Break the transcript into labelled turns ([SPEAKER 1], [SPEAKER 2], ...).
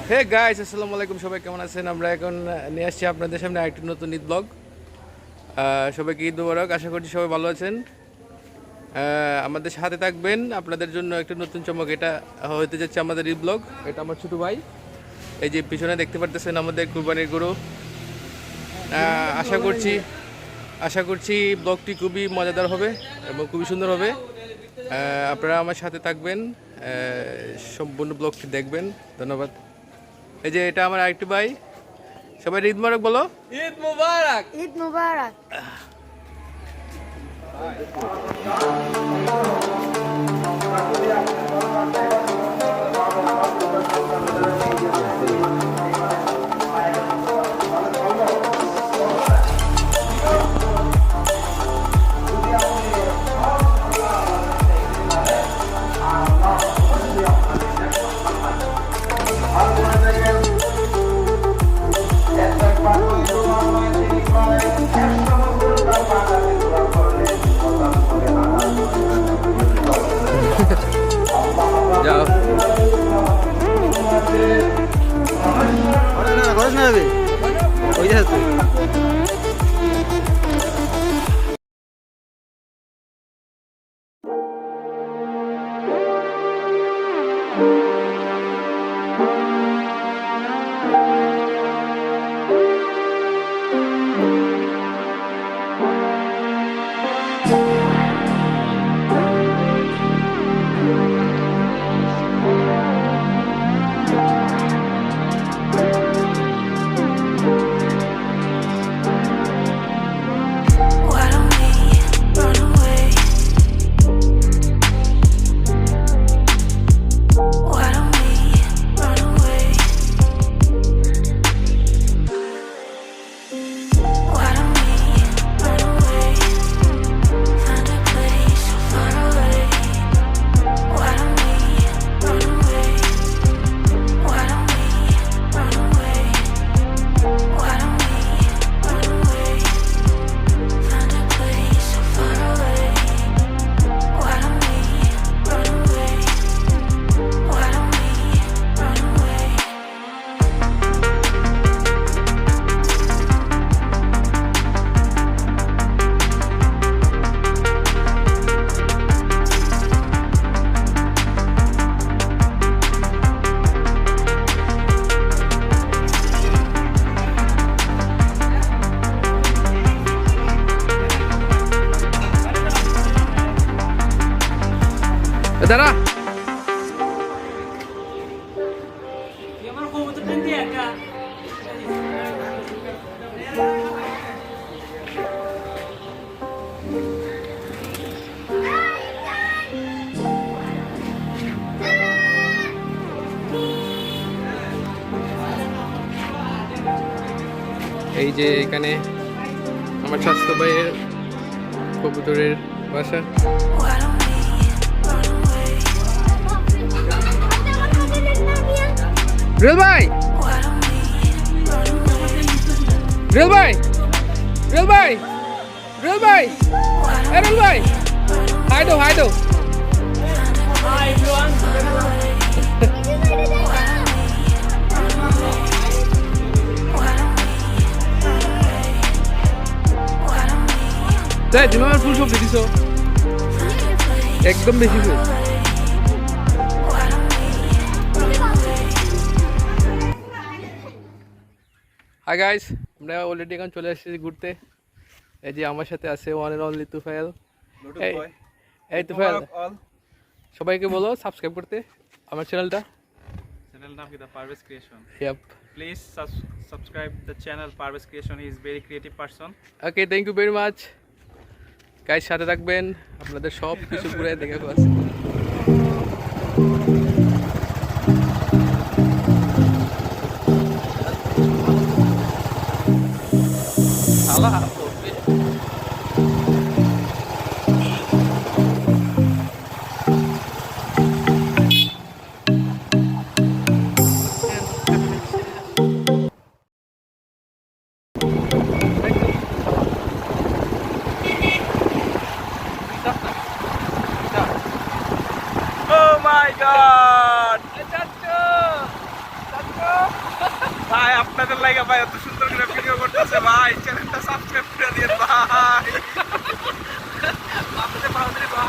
[SPEAKER 1] Hey guys, আসসালামু আলাইকুম। সবাই কেমন আছেন? আমরা এখন নিয়ে আসছি আপনাদের সামনে আরেকটি নতুন ঈদ ব্লগ। সবাইকে ঈদ মুবারক। আশা করছি সবাই ভালো আছেন। আমাদের সাথে থাকবেন, আপনাদের জন্য একটা নতুন চমক। এটা হতে যাচ্ছে আমাদের ঈদ ব্লগ। এটা আমার ছোটো ভাই, এই যে পিছনে দেখতে পারতেছেন আমাদের কুরবানির গরু। আশা করছি ব্লগটি খুবই মজাদার হবে এবং খুবই সুন্দর হবে। আপনারা আমার সাথে থাকবেন, সম্পূর্ণ ব্লগটি দেখবেন। ধন্যবাদ। এই যে এটা আমার আরেকটি ভাই। সবাই ঈদ মুবারক বলো।
[SPEAKER 2] ঈদ মুবারক।
[SPEAKER 3] ঈদ মুবারক।
[SPEAKER 1] যাও।
[SPEAKER 2] ওই যাচ্ছে।
[SPEAKER 4] Why don't we run away? Why don't we run away? Why don't we run away? Find a place so far away. Why don't we run away? Why don't we run away? Why don't we run away? Find a place so far away. Why don't we run away? Why don't we run away?
[SPEAKER 1] দাঁড়া। এই যে এখানে আমার স্বাস্থ্য ভাইয়ের কবুতরের বাসা।
[SPEAKER 4] Why don't we run away?
[SPEAKER 1] Real ভাই,
[SPEAKER 4] Why don't we run away?
[SPEAKER 1] Real ভাই, রিয়েল ভাই, রিয়েল ভাই,
[SPEAKER 4] Why
[SPEAKER 1] রিয়েল ভাই, হাই দো, হাই দো।
[SPEAKER 2] Hi everyone.
[SPEAKER 1] তাই তুমি আমার ফুল সবজি দিছো একদম বেশি ফুল। হাই গাইস, আমরা অলরেডি এখন চলে এসেছি ঘুরতে। এই যে আমার সাথে আছে ওয়ান এন্ড অনলি তুফাইল। এই তুফাইল, সবাইকে বলো সাবস্ক্রাইব করতে আমার চ্যানেলটা।
[SPEAKER 5] Channel name is Parvez Creation.
[SPEAKER 1] Yup.
[SPEAKER 5] Please subscribe the channel. Parvez Creation. He is very creative person.
[SPEAKER 1] Okay, thank you very much guys. সাথে থাকবেন, আপনাদের সব কিছু ঘুরে দেখে আছে।
[SPEAKER 5] আপনাদের লাইগা ভাই এত সুন্দর করে ভিডিও করতেছে ভাই, চ্যানেলটা সাবস্ক্রাইব করে দিন ভাই।